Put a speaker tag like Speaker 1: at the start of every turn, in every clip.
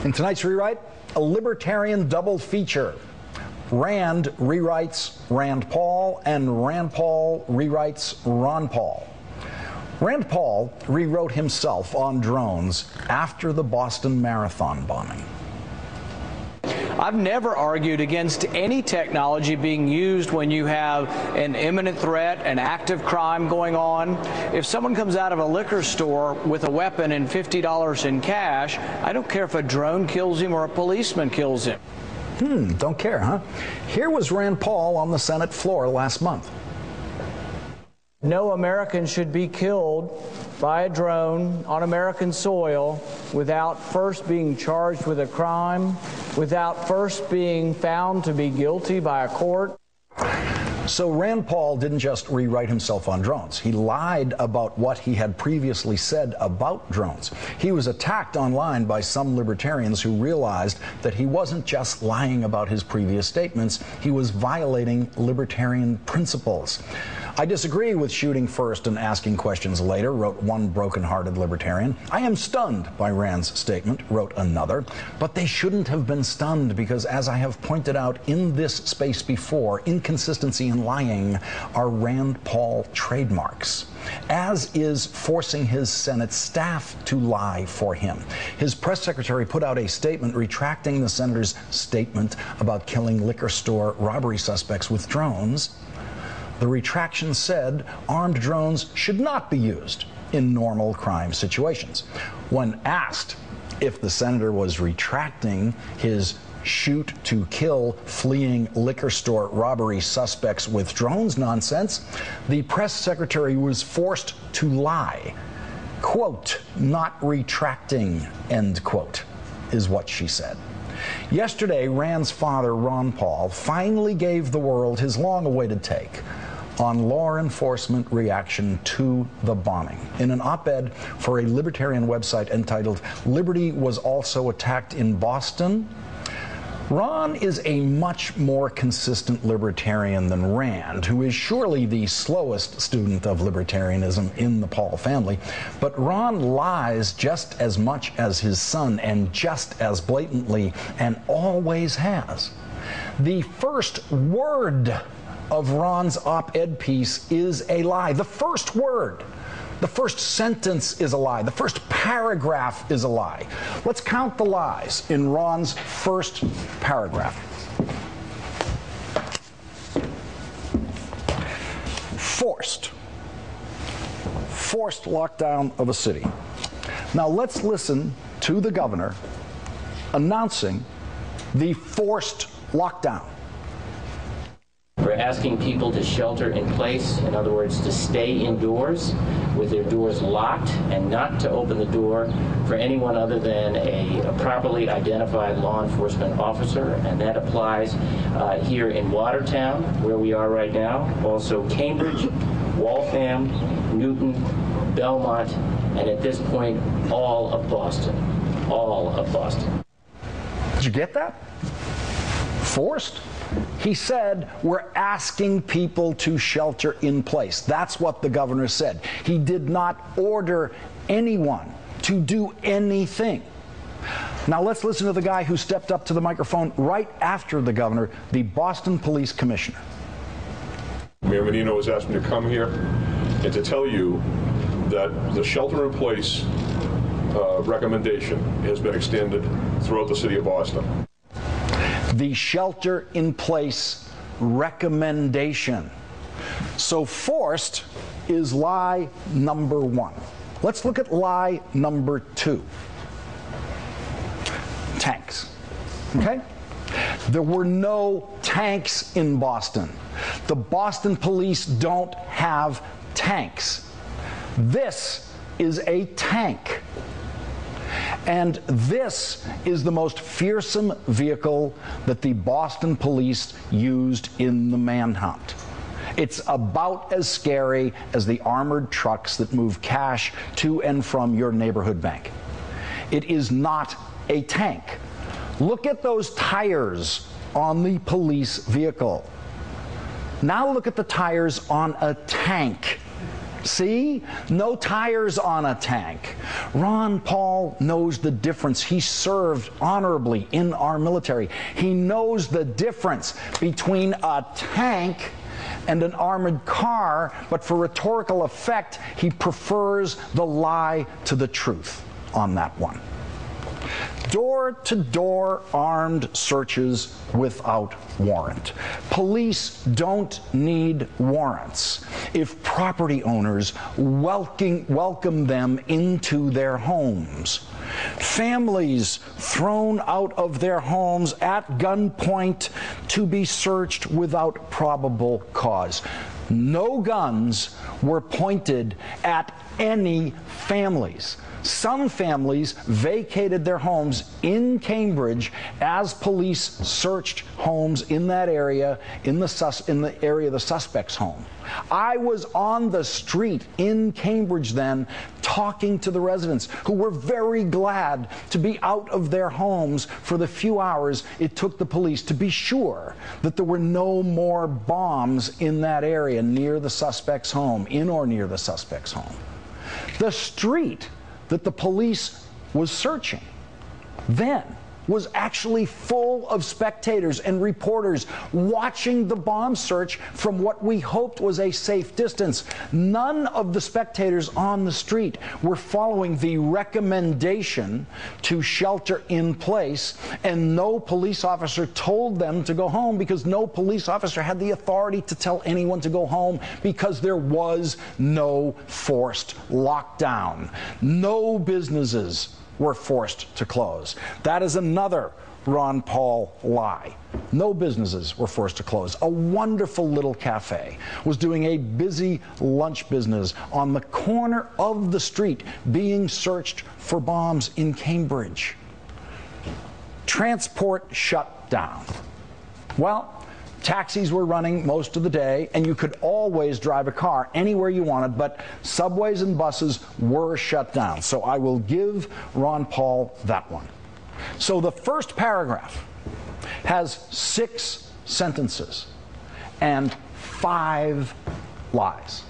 Speaker 1: In tonight's rewrite, a libertarian double feature. Rand rewrites Rand Paul, and Rand Paul rewrites Ron Paul. Rand Paul rewrote himself on drones after the Boston Marathon bombing.
Speaker 2: I've never argued against any technology being used when you have an imminent threat, an active crime going on. If someone comes out of a liquor store with a weapon and $50 in cash, I don't care if a drone kills him or a policeman kills him.
Speaker 1: Don't care, huh? Here was Rand Paul on the Senate floor last month.
Speaker 2: No American should be killed by a drone on American soil without first being charged with a crime, without first being found to be guilty by a court.
Speaker 1: So Rand Paul didn't just rewrite himself on drones. He lied about what he had previously said about drones. He was attacked online by some libertarians who realized that he wasn't just lying about his previous statements, he was violating libertarian principles. I disagree with shooting first and asking questions later, wrote one broken-hearted libertarian. I am stunned by Rand's statement, wrote another. But they shouldn't have been stunned because, as I have pointed out in this space before, inconsistency and lying are Rand Paul trademarks, as is forcing his Senate staff to lie for him. His press secretary put out a statement retracting the senator's statement about killing liquor store robbery suspects with drones. The retraction said armed drones should not be used in normal crime situations. When asked if the senator was retracting his shoot to kill fleeing liquor store robbery suspects with drones nonsense, the press secretary was forced to lie. Quote, not retracting, end quote, is what she said. Yesterday, Rand's father, Ron Paul, finally gave the world his long-awaited take on law enforcement reaction to the bombing. In an op-ed for a libertarian website entitled "Liberty Was Also Attacked in Boston," Ron is a much more consistent libertarian than Rand, who is surely the slowest student of libertarianism in the Paul family. But Ron lies just as much as his son, and just as blatantly, and always has. The first word of Ron's op-ed piece is a lie. The first word, the first sentence is a lie. The first paragraph is a lie. Let's count the lies in Ron's first paragraph. Forced lockdown of a city. Now let's listen to the governor announcing the forced lockdown.
Speaker 3: We're asking people to shelter in place, in other words, to stay indoors with their doors locked and not to open the door for anyone other than a properly identified law enforcement officer, and that applies here in Watertown, where we are right now, also Cambridge, Waltham, Newton, Belmont, and at this point, all of Boston. All of Boston.
Speaker 1: Did you get that? Forced? He said, we're asking people to shelter in place. That's what the governor said. He did not order anyone to do anything. Now let's listen to the guy who stepped up to the microphone right after the governor, the Boston Police Commissioner.
Speaker 4: Mayor Menino has asked me to come here and to tell you that the shelter in place recommendation has been extended throughout the city of Boston.
Speaker 1: The shelter in place recommendation. So forced is lie number one. Let's look at lie number two. Tanks. Okay? There were no tanks in Boston. The Boston police don't have tanks. This is a tank. And this is the most fearsome vehicle that the Boston police used in the manhunt. It's about as scary as the armored trucks that move cash to and from your neighborhood bank. It is not a tank. Look at those tires on the police vehicle. Now look at the tires on a tank. See? No tires on a tank. Ron Paul knows the difference. He served honorably in our military. He knows the difference between a tank and an armored car, but for rhetorical effect, he prefers the lie to the truth on that one. Door-to-door armed searches without warrant. Police don't need warrants if property owners welcome them into their homes. Families thrown out of their homes at gunpoint to be searched without probable cause. No guns were pointed at any families. Some families vacated their homes in Cambridge as police searched homes in that area, in the area of the suspect's home. I was on the street in Cambridge then talking to the residents who were very glad to be out of their homes for the few hours it took the police to be sure that there were no more bombs in that area near the suspect's home, in or near the suspect's home. The street that the police was searching then was actually full of spectators and reporters watching the bomb search from what we hoped was a safe distance. None of the spectators on the street were following the recommendation to shelter in place, and no police officer told them to go home because no police officer had the authority to tell anyone to go home because there was no forced lockdown. No businesses were forced to close. That is another Ron Paul lie. No businesses were forced to close. A wonderful little cafe was doing a busy lunch business on the corner of the street being searched for bombs in Cambridge. Transport shut down. Well, taxis were running most of the day, and you could always drive a car anywhere you wanted, but subways and buses were shut down. So I will give Ron Paul that one. So the first paragraph has 6 sentences and 5 lies.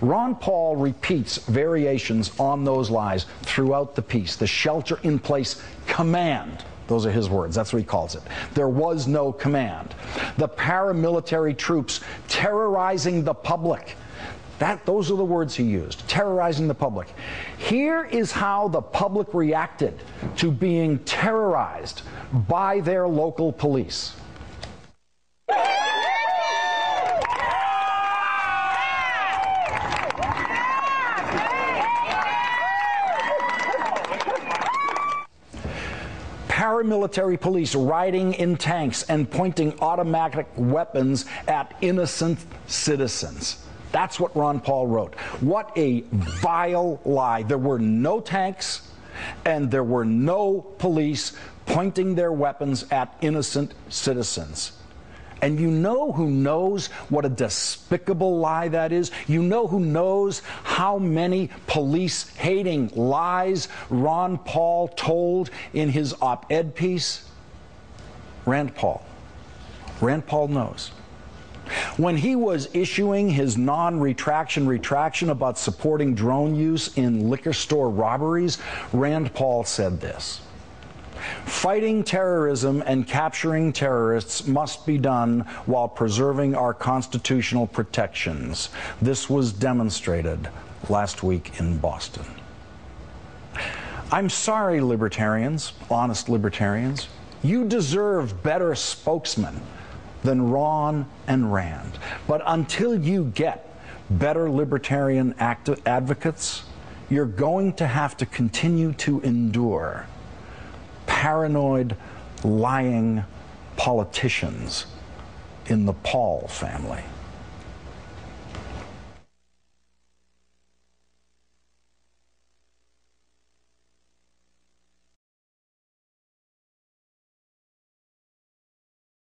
Speaker 1: Ron Paul repeats variations on those lies throughout the piece. The shelter-in-place command. Those are his words. That's what he calls it. There was no command. The paramilitary troops terrorizing the public. Those are the words he used, terrorizing the public. Here is how the public reacted to being terrorized by their local police. Paramilitary police riding in tanks and pointing automatic weapons at innocent citizens. That's what Ron Paul wrote. What a vile lie. There were no tanks and there were no police pointing their weapons at innocent citizens. And you know who knows what a despicable lie that is? You know who knows how many police-hating lies Ron Paul told in his op-ed piece? Rand Paul. Rand Paul knows. When he was issuing his retraction about supporting drone use in liquor store robberies, Rand Paul said this: "Fighting terrorism and capturing terrorists must be done while preserving our constitutional protections. This was demonstrated last week in Boston." I'm sorry, libertarians, honest libertarians. You deserve better spokesmen than Ron and Rand. But until you get better libertarian advocates, you're going to have to continue to endure paranoid, lying politicians in the Paul family.